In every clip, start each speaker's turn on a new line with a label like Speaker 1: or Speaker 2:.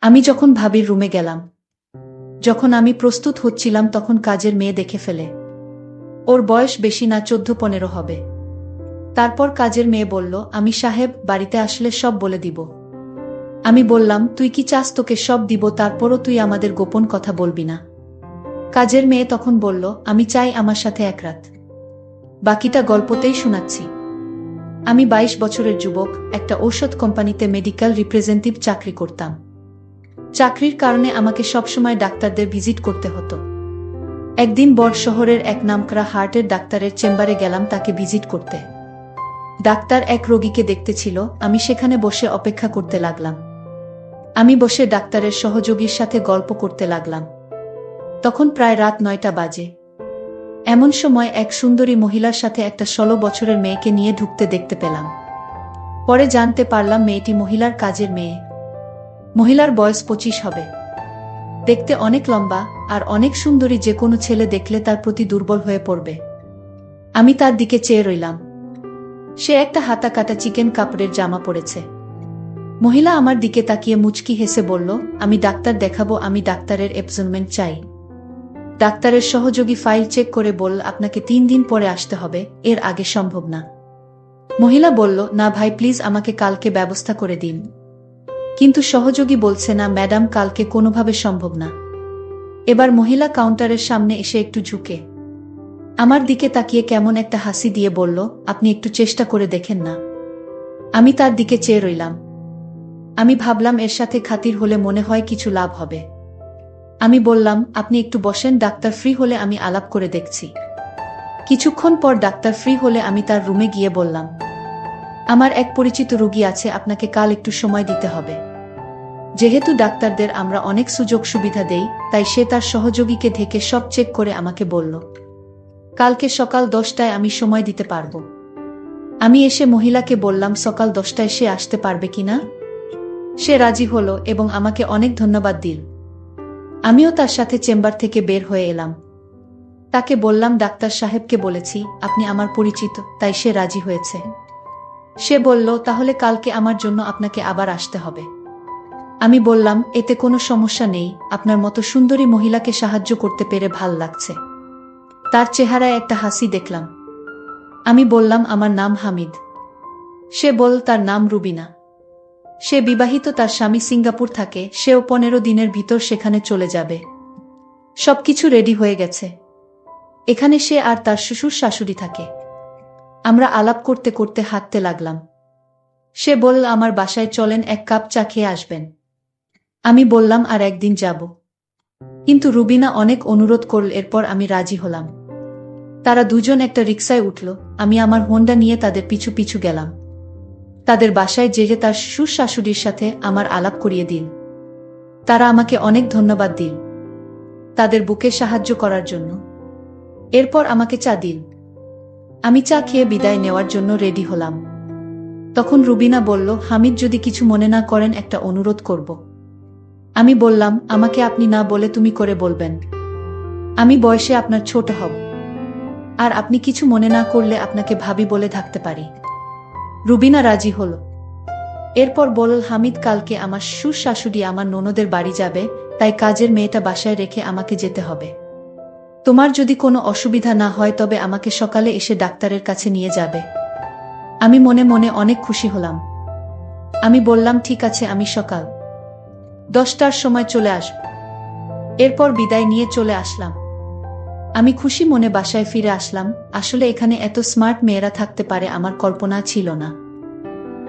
Speaker 1: আমি যখন ভাবির রুমে গেলাম, যখন আমি প্রস্তুত হচ্ছিলাম তখন কাজের মেয়ে দেখে ফেলে। ওর বয়স বেশি না, 14-15 হবে। তারপর কাজের মেয়ে বলল, আমি সাহেব বাড়িতে আসলে সব বলে দিব। আমি বললাম, তুই কি চাস তোকে সব দিব, তারপরও তুই আমাদের গোপন কথা বলবি না? কাজের মেয়ে তখন বলল, আমি চাই আমার সাথে এক রাত। বাকিটা গল্পতেই শোনাচ্ছি। আমি 22 বছরের যুবক, একটা ঔষধ কোম্পানিতে মেডিকেল রিপ্রেজেন্টেটিভ চাকরি করতাম। চাকরির কারণে আমাকে সবসময় ডাক্তারদের ভিজিট করতে হতো। একদিন বড় শহরের এক নামকরা হার্টের ডাক্তারের চেম্বারে গেলাম তাকে ভিজিট করতে। ডাক্তার এক রোগীকে দেখতে ছিল, আমি সেখানে বসে অপেক্ষা করতে লাগলাম। আমি বসে ডাক্তারের সহযোগীর সাথে গল্প করতে লাগলাম। তখন প্রায় রাত 9টা বাজে। এমন সময় এক সুন্দরী মহিলার সাথে একটা 16 বছরের মেয়েকে নিয়ে ঢুকতে দেখতে পেলাম। পরে জানতে পারলাম মেয়েটি মহিলার কাজের মেয়ে। মহিলার বয়স 25 হবে। দেখতে অনেক লম্বা আর অনেক সুন্দরী, যে কোনো ছেলে দেখলে তার প্রতি দুর্বল হয়ে পড়বে। আমি তার দিকে চেয়ে রইলাম। সে একটা হাতা কাটা চিকেন কাপড়ের জামা পরেছে। মহিলা আমার দিকে তাকিয়ে মুচকি হেসে বলল, আমি ডাক্তার দেখাবো, আমি ডাক্তারের অ্যাপয়েন্টমেন্ট চাই। ডাক্তারের সহযোগী ফাইল চেক করে বলল, আপনাকে 3 দিন পরে আসতে হবে, এর আগে সম্ভব না। মহিলা বলল, না ভাই প্লিজ, আমাকে কালকে ব্যবস্থা করে দিন। কিন্তু সহযোগী বলছে, না ম্যাডাম, কালকে কোনোভাবে সম্ভব না। এবার মহিলা কাউন্টারের সামনে এসে একটু ঝুঁকে আমার দিকে তাকিয়ে কেমন একটা হাসি দিয়ে বলল, আপনি একটু চেষ্টা করে দেখেন না। আমি তার দিকে চেয়ে রইলাম। আমি ভাবলাম এর সাথে খাতির হলে মনে হয় কিছু লাভ হবে। আমি বললাম, আপনি একটু বসেন, ডাক্তার ফ্রি হলে আমি আলাপ করে দেখছি। কিছুক্ষণ পর ডাক্তার ফ্রি হলে আমি তার রুমে গিয়ে বললাম, আমার এক পরিচিত রোগী আছে, আপনাকে কাল একটু সময় দিতে হবে। যেহেতু ডাক্তারদের আমরা অনেক সুযোগ সুবিধা দেই, তাই সে তার সহযোগীকে ঢেকে সব চেক করে আমাকে বলল, কালকে সকাল 10টায় আমি সময় দিতে পারবো। আমি এসে মহিলাকে বললাম, সকাল 10টায় সে আসতে পারবে কিনা। সে রাজি হলো এবং আমাকে অনেক ধন্যবাদ দিল। আমিও তার সাথে চেম্বার থেকে বের হয়ে এলাম। তাকে বললাম, ডাক্তার সাহেবকে বলেছি আপনি আমার পরিচিত, তাই সে রাজি হয়েছে। সে বলল, তাহলে কালকে আমার জন্য আপনাকে আবার আসতে হবে। আমি বললাম, এতে কোনো সমস্যা নেই, আপনার মতো সুন্দরী মহিলাকে সাহায্য করতে পেরে ভাল লাগছে। তার চেহারায় একটা হাসি দেখলাম। আমি বললাম, আমার নাম হামিদ। সে বলল, তার নাম রুবিনা। সে বিবাহিত, তার স্বামী সিঙ্গাপুর থাকে, সেও 15 দিনের ভিতর সেখানে চলে যাবে। সবকিছু রেডি হয়ে গেছে। এখানে সে আর তার শ্বশুর শাশুড়ি থাকে। আমরা আলাপ করতে করতে হাঁটতে লাগলাম। সে বলল, আমার বাসায় চলেন, এক কাপ চা খেয়ে আসবেন। আমি বললাম, আর একদিন যাব। কিন্তু রুবিনা অনেক অনুরোধ করল, এরপর আমি রাজি হলাম। তারা দুজন একটা রিকশায় উঠল। আমি আমার হোন্ডা নিয়ে তাদের পিছু পিছু গেলাম। তাদের বাসায় যেয়ে তার শ্বশুর শাশুড়ির সাথে আমার আলাপ করিয়ে দিল। তারা আমাকে অনেক ধন্যবাদ দিল তাদের বুকে সাহায্য করার জন্য। এরপর আমাকে চা দিল। আমি চা খেয়ে বিদায় নেওয়ার জন্য রেডি হলাম। তখন রুবিনা বলল, হামিদ, যদি কিছু মনে না করেন একটা অনুরোধ করব। আমি বললাম, আমাকে আপনি না বলে তুমি করে বলবেন। আমি বয়সে আপনার ছোট হব, আর আপনি কিছু মনে না করলে আপনাকে ভাবি বলে থাকতে পারি। রুবিনা রাজি হল। এরপর বলল, হামিদ, কালকে আমার শ্বশুর শাশুড়ি আমার ননদের বাড়ি যাবে, তাই কাজের মেয়েটা বাসায় রেখে আমাকে যেতে হবে। তোমার যদি কোনো অসুবিধা না হয় তবে আমাকে সকালে এসে ডাক্তারের কাছে নিয়ে যাবে। আমি মনে মনে অনেক খুশি হলাম। আমি বললাম, ঠিক আছে, আমি সকাল 10টার সময় চলে আসব। এরপর বিদায় নিয়ে চলে আসলাম। আমি খুশি মনে বাসায় ফিরে আসলাম। আসলে এখানে এত স্মার্ট মেয়েরা থাকতে পারে আমার কল্পনা ছিল না।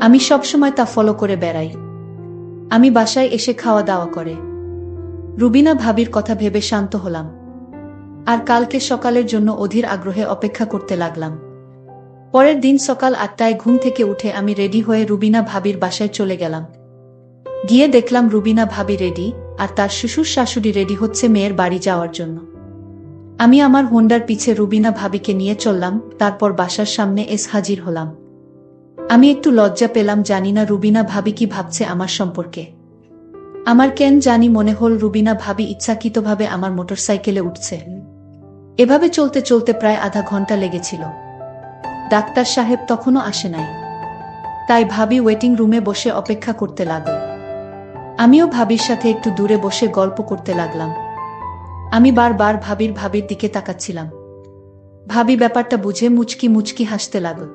Speaker 1: আমি সবসময় তা ফলো করে বেড়াই। আমি বাসায় এসে খাওয়া দাওয়া করে রুবিনা ভাবির কথা ভেবে শান্ত হলাম। আর কালকে সকালের জন্য অধীর আগ্রহে অপেক্ষা করতে লাগলাম। পরের দিন সকাল 8টায় ঘুম থেকে উঠে আমি রেডি হয়ে রুবিনা ভাবির বাসায় চলে গেলাম। গিয়ে দেখলাম রুবিনা ভাবি রেডি, আর তার শ্বশুর শাশুড়ি রেডি হচ্ছে মেয়ের বাড়ি যাওয়ার জন্য। আমি আমার হোন্ডার পিছে রুবিনা ভাবিকে নিয়ে চললাম। তারপর বাসার সামনে হাজির হলাম। আমি একটু লজ্জা পেলাম, জানি না রুবিনা ভাবি কি ভাবছে আমার সম্পর্কে। আমার কেন জানি মনে হল রুবিনা ভাবি ইচ্ছাকৃতভাবে আমার মোটরসাইকেলে উঠছে। এভাবে চলতে চলতে প্রায় আধা ঘন্টা লেগেছিল। ডাক্তার সাহেব তখনও আসে নাই, তাই ভাবি ওয়েটিং রুমে বসে অপেক্ষা করতে লাগল। আমিও ভাবির সাথে একটু দূরে বসে গল্প করতে লাগলাম। আমি বারবার ভাবির দিকে তাকাচ্ছিলাম। ভাবি ব্যাপারটা বুঝে মুচকি মুচকি হাসতে লাগল।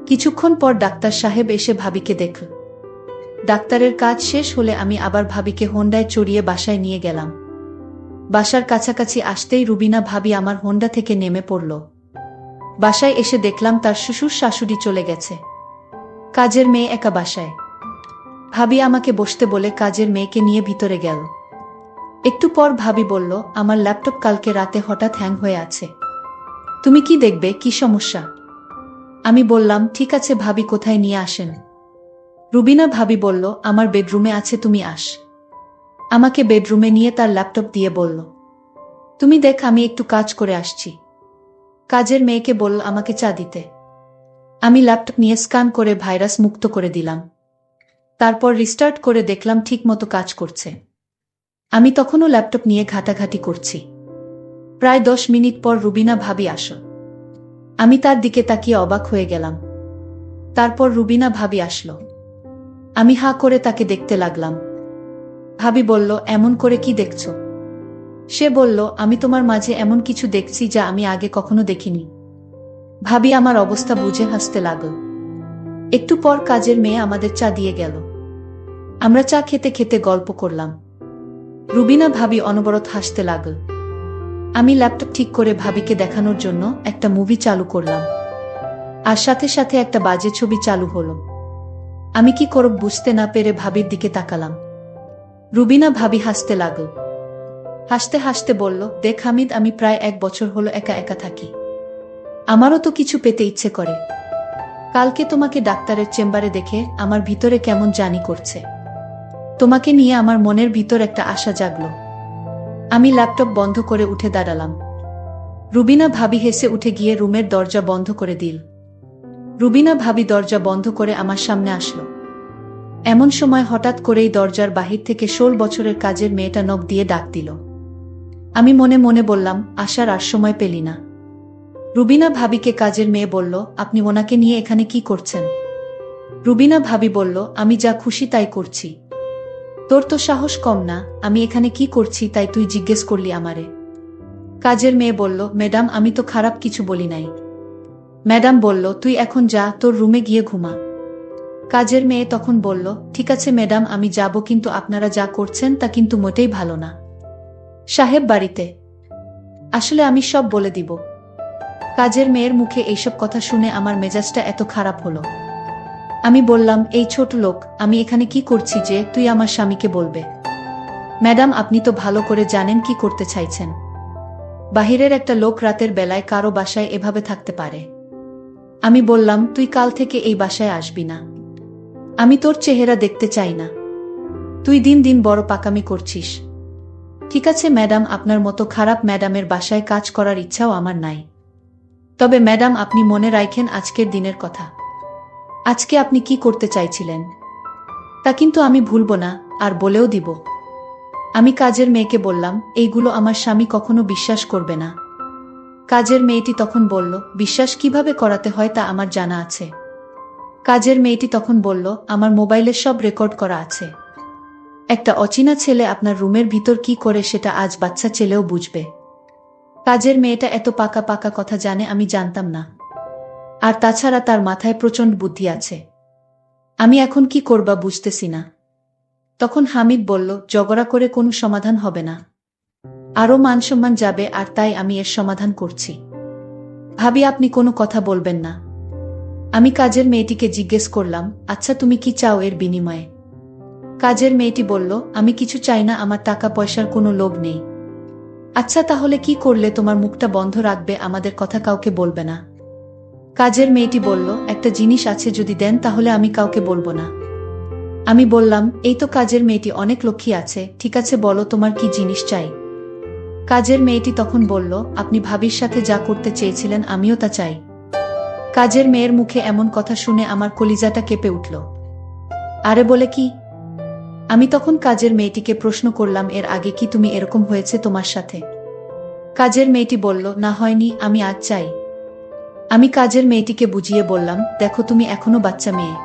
Speaker 1: কিছুক্ষণ পর ডাক্তার সাহেব এসে ভাবিকে দেখল। ডাক্তারের কাজ শেষ হলে আমি আবার ভাবিকে হোন্ডায় চড়িয়ে বাসায় নিয়ে গেলাম। বাসার কাছাকাছি আসতেই রুবিনা ভাবি আমার হোন্ডা থেকে নেমে পড়ল। বাসায় এসে দেখলাম তার শ্বশুর শাশুড়ি চলে গেছে। কাজের মেয়ে একা বাসায়। ভাবি আমাকে বসতে বলে কাজের মেয়েকে নিয়ে ভিতরে গেল। একটু পর ভাবি বলল, আমার ল্যাপটপ কালকে রাতে হঠাৎ হ্যাং হয়ে আছে। তুমি কি দেখবে, কি সমস্যা? আমি বললাম, ঠিক আছে ভাবি, কোথায় নিয়ে আসেন? রুবিনা ভাবি বলল, আমার বেডরুমে আছে, তুমি আস। আমাকে বেডরুমে নিয়ে তার ল্যাপটপ দিয়ে বলল, তুমি দেখ, আমি একটু কাজ করে আসছি। কাজের মেয়েকে বলল আমাকে চা দিতে। আমি ল্যাপটপ নিয়ে স্ক্যান করে ভাইরাস মুক্ত করে দিলাম। তারপর রিস্টার্ট করে দেখলাম ঠিকমতো কাজ করছে। আমি তখনও ল্যাপটপ নিয়ে ঘাটাঘাটি করছি। প্রায় 10 মিনিট পর রুবিনা ভাবি আসল। আমি তার দিকে তাকিয়ে অবাক হয়ে গেলাম। তারপর রুবিনা ভাবি আসলো। আমি হাঁ করে তাকে দেখতে লাগলাম। ভাবি বলল, এমন করে কি দেখছো? সে বলল, আমি তোমার মাঝে এমন কিছু দেখছি যা আমি আগে কখনো দেখিনি। ভাবি আমার অবস্থা বুঝে হাসতে লাগল। একটু পর কাজের মেয়ে আমাদের চা দিয়ে গেল। আমরা চা খেতে খেতে গল্প করলাম। রুবিনা ভাবি অনবরত হাসতে লাগল। আমি ল্যাপটপ ঠিক করে ভাবিকে দেখানোর জন্য একটা মুভি চালু করলাম। আর সাথে সাথে একটা বাজে ছবি চালু হলো। আমি কি করব বুঝতে না পেরে ভাবির দিকে তাকালাম। রুবিনা ভাবি হাসতে লাগল। হাসতে হাসতে বলল, দেখ হামিদ, আমি প্রায় 1 বছর হলো একা একা থাকি। আমারও তো কিছু পেতে ইচ্ছে করে। কালকে তোমাকে ডাক্তারের চেম্বারে দেখে আমার ভিতরে কেমন জানি করছে। তোমাকে নিয়ে আমার মনের ভিতর একটা আশা জাগলো। আমি ল্যাপটপ বন্ধ করে উঠে দাঁড়ালাম। রুবিনা ভাবি হেসে উঠে গিয়ে রুমের দরজা বন্ধ করে দিল। রুবিনা ভাবি দরজা বন্ধ করে আমার সামনে আসলো। এমন সময় হঠাৎ করেই দরজার বাহির থেকে 16 বছরের কাজের মেয়েটা নখ দিয়ে ডাক দিল। আমি মনে মনে বললাম, আসার আর সময় পেলি না। রুবিনা ভাবিকে কাজের মেয়ে বলল, আপনি ওনাকে নিয়ে এখানে কি করছেন? রুবিনা ভাবি বলল, আমি যা খুশি তাই করছি। তোর তো সাহস কম না, আমি এখানে কি করছি তাই তুই জিজ্ঞেস করলি আমারে? কাজের মেয়ে বলল, ম্যাডাম, আমি তো খারাপ কিছু বলি নাই। ম্যাডাম বলল, তুই এখন যা, তোর রুমে গিয়ে ঘুমা। কাজের মেয়ে তখন বলল, ঠিক আছে ম্যাডাম, আমি যাব, কিন্তু আপনারা যা করছেন তা কিন্তু মোটেই ভালো না। সাহেব বাড়িতে আসলে আমি সব বলে দিব। কাজের মেয়ের মুখে এইসব কথা শুনে আমার মেজাজটা এত খারাপ হলো। আমি বললাম, এই ছোট লোক, আমি এখানে কি করছি যে তুই আমার স্বামীকে বলবে? ম্যাডাম, আপনি তো ভালো করে জানেন কি করতে চাইছেন। বাহিরের একটা লোক রাতের বেলায় কারো বাসায় এভাবে থাকতে পারে? আমি বললাম, তুই কাল থেকে এই বাসায় আসবি না। আমি তোর চেহারা দেখতে চাই না। তুই দিন দিন বড় পাকামি করছিস। ঠিক আছে ম্যাডাম, আপনার মতো খারাপ ম্যাডামের বাসায় কাজ করার ইচ্ছাও আমার নাই। তবে ম্যাডাম, আপনি মনে রাখেন আজকের দিনের কথা। আজকে আপনি কি করতে চাইছিলেন তা কিন্তু আমি ভুলব না, আর বলেও দিব। আমি কাজের মেয়েকে বললাম, এইগুলো আমার স্বামী কখনো বিশ্বাস করবে না। কাজের মেয়েটি তখন বলল, বিশ্বাস কিভাবে করাতে হয় তা আমার জানা আছে। কাজের মেয়েটি তখন বলল, আমার মোবাইলে সব রেকর্ড করা আছে। একটা অচেনা ছেলে আপনার রুমের ভিতর কি করে সেটা আজ বাচ্চা ছেলেও বুঝবে। কাজের মেয়েটা এত পাকা পাকা কথা জানে আমি জানতাম না। আর তাছাড়া তার মাথায় প্রচণ্ড বুদ্ধি আছে। আমি এখন কি করবা বুঝতেছি না। তখন হামিদ বলল, ঝগড়া করে কোনো সমাধান হবে না, আরও মানসম্মান যাবে, আর তাই আমি এর সমাধান করছি। ভাবি, আপনি কোনো কথা বলবেন না? আমি কাজের মেয়েটিকে জিজ্ঞেস করলাম, আচ্ছা তুমি কি চাও এর বিনিময়ে? কাজের মেয়েটি বলল, আমি কিছু চাই না, আমার টাকা পয়সার কোনো লোভ নেই। আচ্ছা তাহলে কি করলে তোমার মুখটা বন্ধ রাখবে, আমাদের কথা কাউকে বলবে না? কাজের মেয়েটি বলল, একটা জিনিস আছে, যদি দেন তাহলে আমি কাউকে বলবো না। আমি বললাম, এই তো কাজের মেয়েটি অনেক লক্ষ্মী আছে, ঠিক আছে বলো তোমার কি জিনিস চাই। কাজের মেয়েটি তখন বলল, আপনি ভাবির সাথে যা করতে চেয়েছিলেন আমিও তা চাই। কাজের মেয়ের মুখে এমন কথা শুনে আমার কলিজাটা কেঁপে উঠল। আরে বলে কি? আমি তখন কাজের মেয়েটিকে প্রশ্ন করলাম, এর আগে কি তুমি এরকম হয়েছে তোমার সাথে? কাজের মেয়েটি বলল, না হয়নি, আমি আজ চাই। আমি কাজের মেয়েটিকে বুঝিয়ে বললাম, দেখো তুমি এখনো বাচ্চা মেয়ে।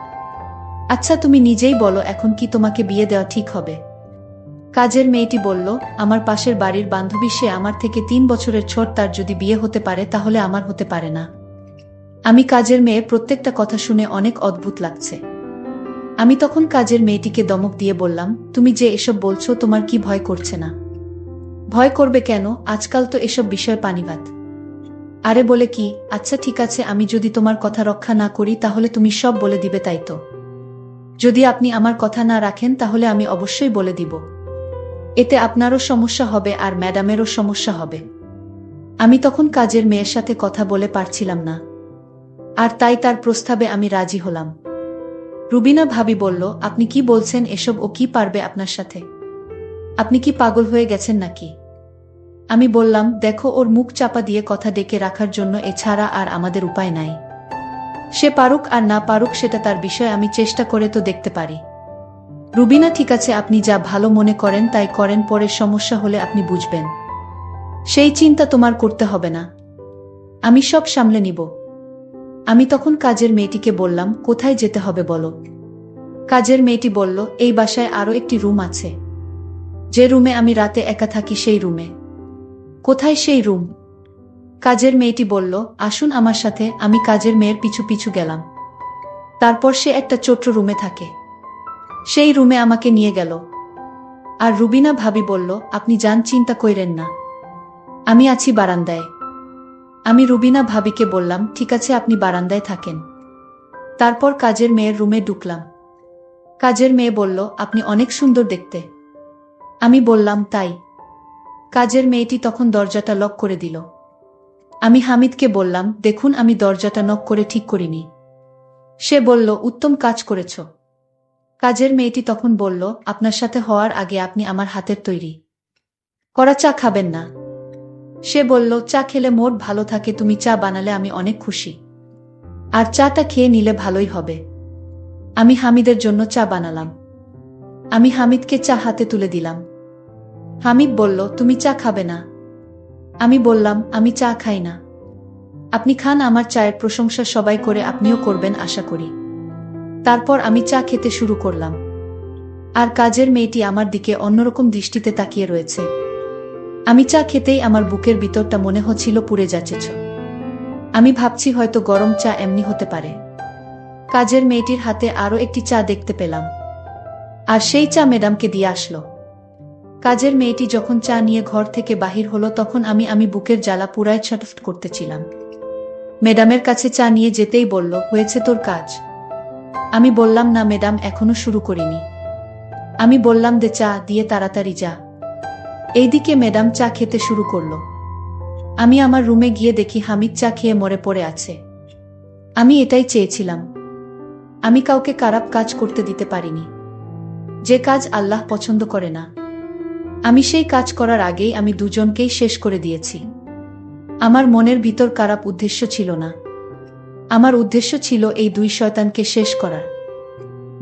Speaker 1: আচ্ছা তুমি নিজেই বলো এখন কি তোমাকে বিয়ে দেওয়া ঠিক হবে? কাজের মেয়েটি বলল, আমার পাশের বাড়ির বান্ধবী, সে আমার থেকে 3 বছরের ছোট, তার যদি বিয়ে হতে পারে তাহলে আমার হতে পারে না। আমি কাজের মেয়ের প্রত্যেকটা কথা শুনে অনেক অদ্ভুত লাগছে। আমি তখন কাজের মেয়েটিকে দমক দিয়ে বললাম, তুমি যে এসব বলছো তোমার কি ভয় করছে না? ভয় করবে কেন, আজকাল তো এসব বিষয় পানিভাত। আরে বলে কি, আচ্ছা ঠিক আছে, আমি যদি তোমার কথা রক্ষা না করি তাহলে তুমি সব বলে দিবে তাই তো? যদি আপনি আমার কথা না রাখেন তাহলে আমি অবশ্যই বলে দিব। এতে আপনারও সমস্যা হবে আর ম্যাডামেরও সমস্যা হবে। আমি তখন কাজের মেয়ের সাথে কথা বলে পারছিলাম না, আর তাই তার প্রস্তাবে আমি রাজি হলাম। রুবিনা ভাবি বলল, আপনি কি বলছেন এসব? ও কি পারবে আপনার সাথে? আপনি কি পাগল হয়ে গেছেন নাকি? আমি বললাম, দেখো, ওর মুখ চাপা দিয়ে কথা ডেকে রাখার জন্য এছাড়া আর আমাদের উপায় নাই। সে পারুক আর না পারুক সেটা তার বিষয়, আমি চেষ্টা করে তো দেখতে পারি। রুবিনা, ঠিক আছে, আপনি যা ভালো মনে করেন তাই করেন, পরে সমস্যা হলে আপনি বুঝবেন। সেই চিন্তা তোমার করতে হবে না, আমি সব সামলে নিব। আমি তখন কাজের মেয়েটিকে বললাম, কোথায় যেতে হবে বলো? কাজের মেয়েটি বলল, এই বাসায় আরও একটি রুম আছে, যে রুমে আমি রাতে একা থাকি সেই রুমে। কোথায় সেই রুম? কাজের মেয়েটি বলল, আসুন আমার সাথে। আমি কাজের মেয়ের পিছু পিছু গেলাম। তারপর সে একটা ছোট্ট রুমে থাকে, সেই রুমে আমাকে নিয়ে গেল। আর রুবিনা ভাবি বলল, আপনি যান, চিন্তা কইরেন না, আমি আছি বারান্দায়। আমি রুবিনা ভাবিকে বললাম, ঠিক আছে, আপনি বারান্দায় থাকেন। তারপর কাজের মেয়ের রুমে ঢুকলাম। কাজের মেয়ে বলল, আপনি অনেক সুন্দর দেখতে। আমি বললাম, তাই? কাজের মেয়েটি তখন দরজাটা লক করে দিল। আমি হামিদকে বললাম, দেখুন, আমি দরজাটা নক করে ঠিক করিনি। সে বলল, উত্তম কাজ করেছ। কাজের মেয়েটি তখন বলল, আপনার সাথে হওয়ার আগে আপনি আমার হাতের তৈরি করা চা খাবেন না? সে বলল, চা খেলে মোট ভালো থাকে, তুমি চা বানালে আমি অনেক খুশি, আর চাটা খেয়ে নিলে ভালোই হবে। আমি হামিদের জন্য চা বানালাম। আমি হামিদকে চা হাতে তুলে দিলাম। হামিদ বলল, তুমি চা খাবে না? আমি বললাম, আমি চা খাই না। আপনি খান, আমার চায়ের প্রশংসা সবাই করে, আপনিও করবেন আশা করি। তারপর আমি চা খেতে শুরু করলাম, আর কাজের মেয়েটি আমার দিকে অন্যরকম দৃষ্টিতে তাকিয়ে রয়েছে। আমি চা খেতেই আমার বুকের ভিতরটা মনে হচ্ছিল পুড়ে যাচ্ছে। আমি ভাবছি হয়তো গরম চা এমনি হতে পারে। কাজের মেয়েটির হাতে আরও একটি চা দেখতে পেলাম, আর সেই চা ম্যাডামকে দিয়ে আসলো। কাজের মেয়েটি যখন চা নিয়ে ঘর থেকে বাহির হলো তখন আমি বুকের জ্বালা পুরায় ছটফট করতেছিলাম। ম্যাডামের কাছে চা নিয়ে যেতেই বলল, হয়েছে তোর কাজ? আমি বললাম, না ম্যাডাম, এখনো শুরু করিনি। আমি বললাম, দে চা, দিয়ে তাড়াতাড়ি যা। এইদিকে ম্যাডাম চা খেতে শুরু করলো। আমি আমার রুমে গিয়ে দেখি হামিদ চা খেয়ে মরে পড়ে আছে। আমি এটাই চেয়েছিলাম। আমি কাউকে খারাপ কাজ করতে দিতে পারিনি, যে কাজ আল্লাহ পছন্দ করে না। আমি সেই কাজ করার আগেই আমি দুজনকেই শেষ করে দিয়েছি। আমার মনের ভিতর খারাপ উদ্দেশ্য ছিল না, আমার উদ্দেশ্য ছিল এই দুই শয়তানকে শেষ করার।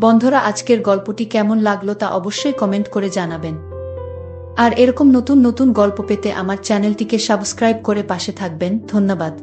Speaker 1: বন্ধুরা, আজকের গল্পটি কেমন লাগলো তা অবশ্যই কমেন্ট করে জানাবেন। আর এরকম নতুন নতুন গল্প পেতে আমার চ্যানেলটিকে সাবস্ক্রাইব করে পাশে থাকবেন। ধন্যবাদ।